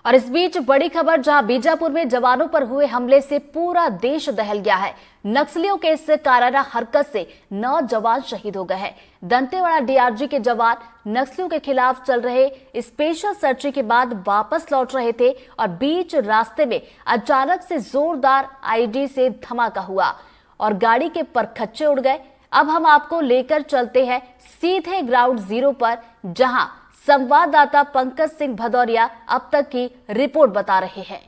और इस बीच बड़ी खबर, जहां बीजापुर में जवानों पर हुए हमले से पूरा देश दहल गया है। नक्सलियों के इस काराना हरकत से 9 जवान शहीद हो गए हैं। दंतेवाड़ा डीआरजी के जवान नक्सलियों के खिलाफ चल रहे स्पेशल सर्चिंग के बाद वापस लौट रहे थे और बीच रास्ते में अचानक से जोरदार आईडी से धमाका हुआ और गाड़ी के परखच्चे उड़ गए। अब हम आपको लेकर चलते हैं सीधे ग्राउंड जीरो पर, जहां संवाददाता पंकज सिंह भदौरिया अब तक की रिपोर्ट बता रहे हैं।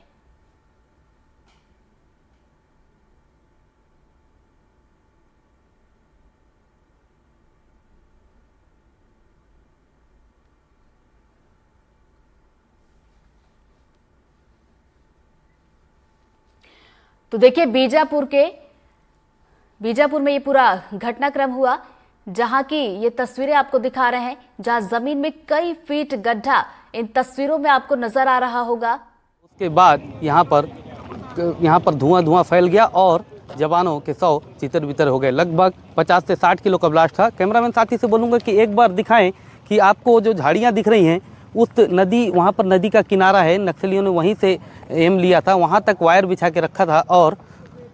तो देखिए, बीजापुर में ये पूरा घटनाक्रम हुआ, जहां की ये तस्वीरें आपको दिखा रहे हैं, जहां जमीन में कई फीट गड्ढा इन तस्वीरों में आपको नजर आ रहा होगा। उसके बाद यहाँ पर धुआं फैल गया और जवानों के 100 चितर बितर हो गए। लगभग 50 से 60 किलो का ब्लास्ट था। कैमरामैन साथी से बोलूँगा कि एक बार दिखाएं कि आपको जो झाड़ियाँ दिख रही हैं, उस नदी, वहाँ पर नदी का किनारा है, नक्सलियों ने वहीं से एम लिया था, वहाँ तक वायर बिछा के रखा था और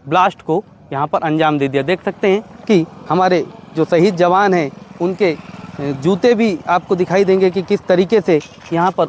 ब्लास्ट को यहाँ पर अंजाम दे दिया। देख सकते हैं कि हमारे जो शहीद जवान हैं, उनके जूते भी आपको दिखाई देंगे कि किस तरीके से यहाँ पर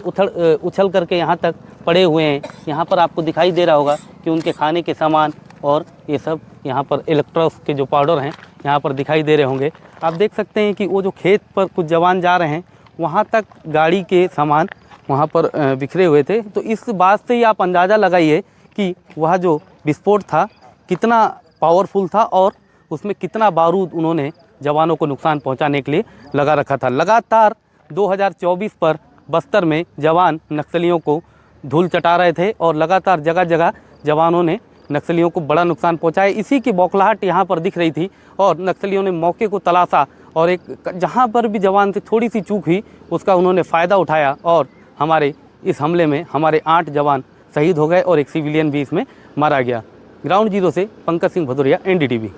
उछल करके यहाँ तक पड़े हुए हैं। यहाँ पर आपको दिखाई दे रहा होगा कि उनके खाने के सामान और ये सब यहाँ पर इलेक्ट्रॉस के जो पाउडर हैं यहाँ पर दिखाई दे रहे होंगे। आप देख सकते हैं कि वो जो खेत पर कुछ जवान जा रहे हैं, वहाँ तक गाड़ी के सामान वहाँ पर बिखरे हुए थे। तो इस बात से ही आप अंदाज़ा लगाइए कि वह जो विस्फोट था कितना पावरफुल था और उसमें कितना बारूद उन्होंने जवानों को नुकसान पहुंचाने के लिए लगा रखा था। लगातार 2024 पर बस्तर में जवान नक्सलियों को धूल चटा रहे थे और लगातार जगह जगह जवानों ने नक्सलियों को बड़ा नुकसान पहुंचाया। इसी की बौखलाहट यहाँ पर दिख रही थी और नक्सलियों ने मौके को तलाशा और एक जहाँ पर भी जवान से थोड़ी सी चूक हुई, उसका उन्होंने फ़ायदा उठाया और हमारे इस हमले में हमारे 8 जवान शहीद हो गए और एक सिविलियन भी इसमें मारा गया। ग्राउंड जीरो से पंकज सिंह भदौरिया, एनडीटीवी।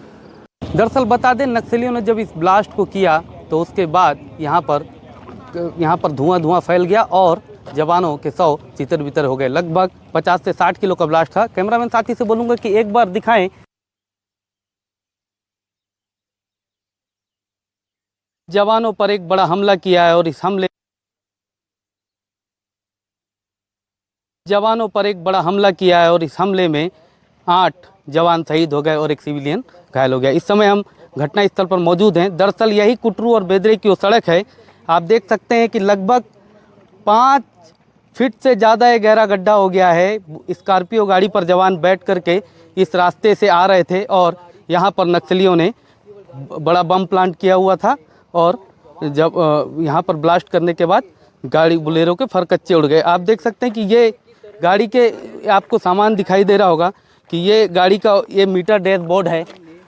दरअसल बता दें, नक्सलियों ने जब इस ब्लास्ट को किया तो उसके बाद यहाँ पर धुआं फैल गया और जवानों के 100 चितर बितर हो गए। लगभग 50 से 60 किलो का ब्लास्ट था। कैमरामैन साथी से बोलूँगा कि एक बार दिखाएं। जवानों पर एक बड़ा हमला किया है और इस हमले में 8 जवान शहीद हो गए और एक सिविलियन घायल हो गया। इस समय हम घटना स्थल पर मौजूद हैं। दरअसल यही कुटरू और बेदरे की वो सड़क है। आप देख सकते हैं कि लगभग 5 फीट से ज़्यादा ये गहरा गड्ढा हो गया है। स्कॉर्पियो गाड़ी पर जवान बैठ करके इस रास्ते से आ रहे थे और यहाँ पर नक्सलियों ने बड़ा बम प्लांट किया हुआ था और जब यहाँ पर ब्लास्ट करने के बाद गाड़ी बोलेरो के फरकच्चे उड़ गए। आप देख सकते हैं कि ये गाड़ी के आपको सामान दिखाई दे रहा होगा कि ये गाड़ी का ये मीटर डैशबोर्ड है।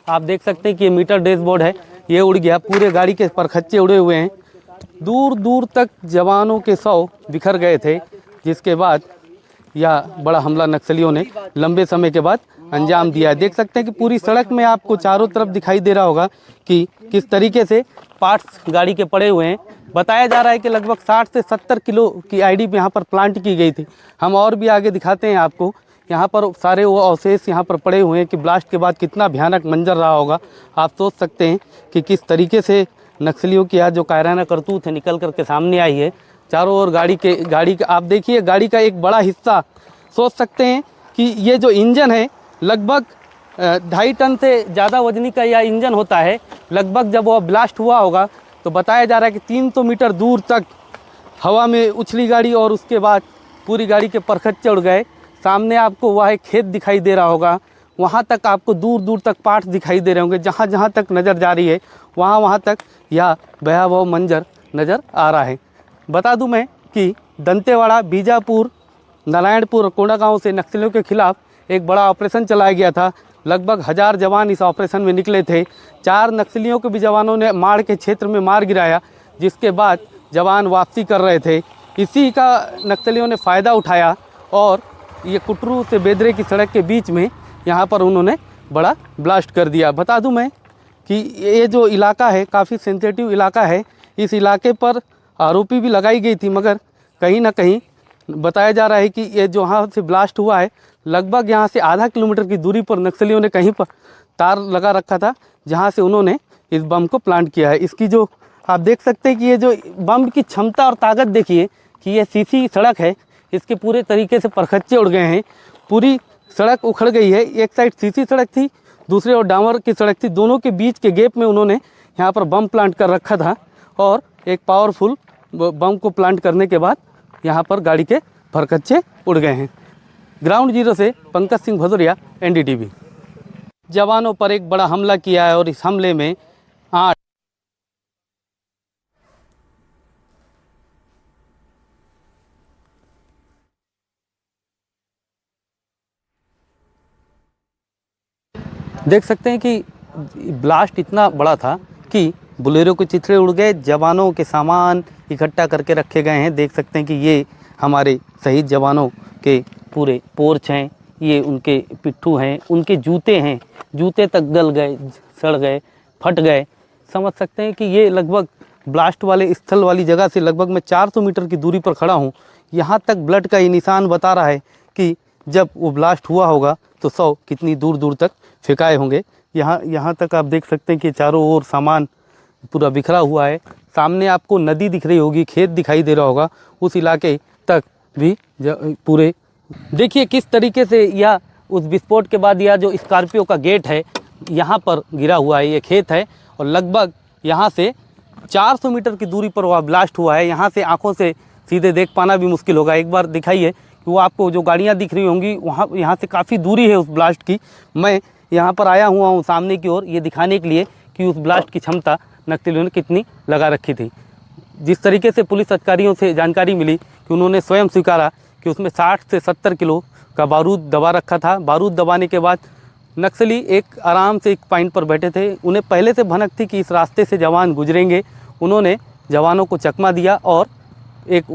आप देख सकते हैं कि ये मीटर डैशबोर्ड है, ये उड़ गया। पूरे गाड़ी के परखच्चे उड़े हुए हैं। दूर दूर तक जवानों के 100 बिखर गए थे, जिसके बाद यह बड़ा हमला नक्सलियों ने लंबे समय के बाद अंजाम दिया है। देख सकते हैं कि पूरी सड़क में आपको चारों तरफ दिखाई दे रहा होगा कि किस तरीके से पार्ट्स गाड़ी के पड़े हुए हैं। बताया जा रहा है कि लगभग 60 से 70 किलो की आईडी यहाँ पर प्लांट की गई थी। हम और भी आगे दिखाते हैं आपको। यहाँ पर सारे वो अवशेष यहाँ पर पड़े हुए हैं कि ब्लास्ट के बाद कितना भयानक मंजर रहा होगा। आप सोच सकते हैं कि किस तरीके से नक्सलियों की आज जो कायराना करतूत है निकल करके सामने आई है। चारों ओर गाड़ी का आप देखिए, गाड़ी का एक बड़ा हिस्सा, सोच सकते हैं कि ये जो इंजन है लगभग 2.5 टन से ज़्यादा वजनी का यह इंजन होता है। लगभग जब वह ब्लास्ट हुआ होगा तो बताया जा रहा है कि 300 मीटर दूर तक हवा में उछली गाड़ी और उसके बाद पूरी गाड़ी के परखच्चे उड़ गए। सामने आपको वह एक खेत दिखाई दे रहा होगा, वहाँ तक आपको दूर दूर तक पार्ट्स दिखाई दे रहे होंगे। जहाँ जहाँ तक नज़र जा रही है वहाँ तक यह भयावह मंजर नज़र आ रहा है। बता दूं मैं कि दंतेवाड़ा, बीजापुर, नारायणपुर और कोंडागांव से नक्सलियों के खिलाफ एक बड़ा ऑपरेशन चलाया गया था। लगभग 1000 जवान इस ऑपरेशन में निकले थे। 4 नक्सलियों को भी जवानों ने माड़ के क्षेत्र में मार गिराया, जिसके बाद जवान वापसी कर रहे थे। इसी का नक्सलियों ने फ़ायदा उठाया और ये कुटरू से बेदरे की सड़क के बीच में यहाँ पर उन्होंने बड़ा ब्लास्ट कर दिया। बता दूं मैं कि ये जो इलाका है काफ़ी सेंसिटिव इलाका है। इस इलाके पर आरोपी भी लगाई गई थी, मगर कहीं ना कहीं बताया जा रहा है कि ये जो यहाँ से ब्लास्ट हुआ है, लगभग यहाँ से आधा किलोमीटर की दूरी पर नक्सलियों ने कहीं पर तार लगा रखा था, जहाँ से उन्होंने इस बम को प्लांट किया है। इसकी जो आप देख सकते हैं कि ये जो बम की क्षमता और ताकत देखिए कि ये सीसी सड़क है, इसके पूरे तरीके से परखच्चे उड़ गए हैं, पूरी सड़क उखड़ गई है। एक साइड सीसी सड़क थी, दूसरी ओर डामर की सड़क थी, दोनों के बीच के गैप में उन्होंने यहाँ पर बम प्लांट कर रखा था और एक पावरफुल बम को प्लांट करने के बाद यहाँ पर गाड़ी के परखच्चे उड़ गए हैं। ग्राउंड जीरो से पंकज सिंह भदौरिया, NDTV। जवानों पर एक बड़ा हमला किया है और इस हमले में 8 देख सकते हैं कि ब्लास्ट इतना बड़ा था कि बोलेरो के चिथड़े उड़ गए, जवानों के सामान इकट्ठा करके रखे गए हैं। देख सकते हैं कि ये हमारे शहीद जवानों के पूरे पोर्च हैं, ये उनके पिट्ठू हैं, उनके जूते हैं, जूते तक गल गए, सड़ गए, फट गए। समझ सकते हैं कि ये लगभग ब्लास्ट वाले स्थल वाली जगह से लगभग मैं 400 मीटर की दूरी पर खड़ा हूँ। यहाँ तक ब्लड का ये निशान बता रहा है कि जब वो ब्लास्ट हुआ होगा तो 100 कितनी दूर दूर तक फेंकाए होंगे। यहाँ तक आप देख सकते हैं कि चारों ओर सामान पूरा बिखरा हुआ है। सामने आपको नदी दिख रही होगी, खेत दिखाई दे रहा होगा, उस इलाके तक भी पूरे देखिए किस तरीके से या उस विस्फोट के बाद या जो स्कॉर्पियो का गेट है यहाँ पर गिरा हुआ है, ये खेत है और लगभग यहाँ से 400 मीटर की दूरी पर वह ब्लास्ट हुआ है। यहाँ से आंखों से सीधे देख पाना भी मुश्किल होगा। एक बार दिखाइए कि वो आपको जो गाड़ियाँ दिख रही होंगी वहाँ यहाँ से काफ़ी दूरी है उस ब्लास्ट की। मैं यहाँ पर आया हुआ हूँ सामने की ओर, ये दिखाने के लिए कि उस ब्लास्ट की क्षमता नक्सलियों ने कितनी लगा रखी थी। जिस तरीके से पुलिस अधिकारियों से जानकारी मिली कि उन्होंने स्वयं स्वीकारा कि उसमें 60 से 70 किलो का बारूद दबा रखा था। बारूद दबाने के बाद नक्सली एक आराम से एक पॉइंट पर बैठे थे। उन्हें पहले से भनक थी कि इस रास्ते से जवान गुजरेंगे। उन्होंने जवानों को चकमा दिया और एक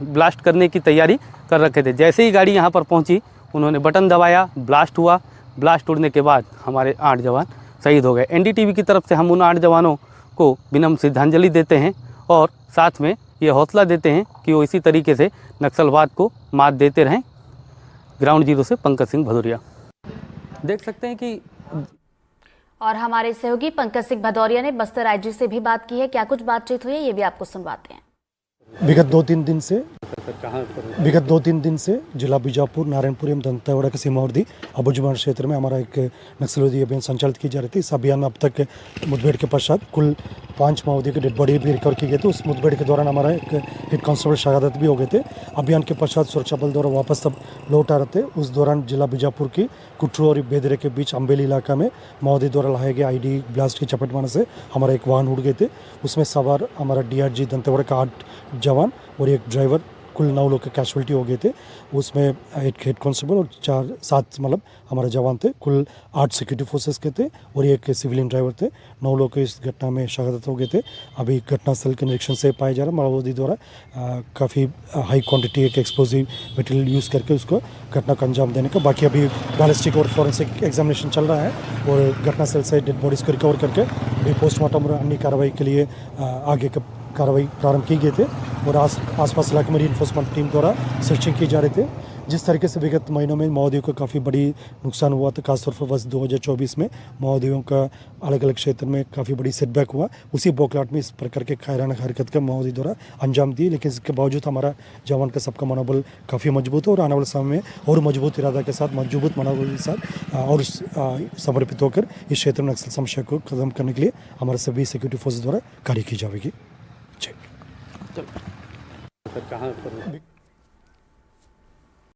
ब्लास्ट करने की तैयारी कर रखे थे। जैसे ही गाड़ी यहाँ पर पहुँची उन्होंने बटन दबाया, ब्लास्ट हुआ। ब्लास्ट उड़ने के बाद हमारे 8 जवान शहीद हो गए। NDTV की तरफ से हम उन 8 जवानों को विनम्र श्रद्धांजलि देते हैं और साथ में ये हौसला देते हैं कि वो इसी तरीके से नक्सलवाद को मात देते रहें। ग्राउंड जीरो से पंकज सिंह भदौरिया। देख सकते हैं कि और हमारे सहयोगी पंकज सिंह भदौरिया ने बस्तर IG से भी बात की है। क्या कुछ बातचीत हुई है ये भी आपको सुनवाते हैं। विगत 2-3 दिन से जिला बीजापुर, नारायणपुर एवं दंतेवाड़ा के सीमावर्ती अबुझमाड़ क्षेत्र में हमारा एक नक्सलवादी अभियान संचालित की जा रही थी। इस अभियान में अब तक मुठभेड़ के पश्चात कुल 5 माओवादियों की डेड बॉडी भी रिकवर की गई थी। उस मुठभेड़ के दौरान हमारा एक हेड कांस्टेबल शहादत भी हो गए थे। अभियान के पश्चात सुरक्षा बल द्वारा वापस सब लौट आ रहे थे। उस दौरान जिला बीजापुर की कुट्रू और बेदरे के बीच अम्बेली इलाका में माओवादी द्वारा लाए गए ID ब्लास्ट की चपेट में से हमारा एक वाहन उड़ गए थे। उसमें सवार हमारा DRG दंतेवाड़ा का 8 जवान और एक ड्राइवर, कुल 9 लोग के कैजुअलिटी हो गए थे। उसमें एक हेड कांस्टेबल और 4-7 मतलब हमारे जवान थे। कुल 8 सिक्योरिटी फोर्सेस के थे और एक सिविलियन ड्राइवर थे। 9 लोग इस घटना में शहादत हो गए थे। अभी घटनास्थल के निरीक्षण से पाया जा रहा है माओवादी द्वारा काफ़ी हाई क्वांटिटी एक एक्सप्लोजिव मटेरियल यूज़ करके उसको घटना को अंजाम देने का। बाकी अभी बैलिस्टिक और फॉरेंसिक एग्जामिनेशन चल रहा है और घटनास्थल से डेड बॉडीज़ को रिकवर करके अभी पोस्टमार्टम और अन्य कार्रवाई के लिए आगे का कार्रवाई प्रारंभ की गई थे और आसपास इलाके में रीइंफोर्समेंट टीम द्वारा सर्चिंग की जा रही थी। जिस तरीके से विगत महीनों में माओवादियों को काफ़ी बड़ी नुकसान हुआ था, खासतौर पर वर्ष 2024 में माओवादियों का अलग अलग क्षेत्र में काफ़ी बड़ी सेटबैक हुआ। उसी बौखलाहट में इस प्रकार के कायराना हरकत का माओवादी द्वारा अंजाम दी। लेकिन इसके बावजूद हमारा जवान का सबका मनोबल काफ़ी मजबूत है और आने वाले समय में और मजबूत इरादा के साथ, मजबूत मनोबल के साथ और समर्पित होकर इस क्षेत्र में नक्सल समस्या को खत्म करने के लिए हमारे सभी सिक्योरिटी फोर्स द्वारा कार्य की जाएगी। कहाँ पर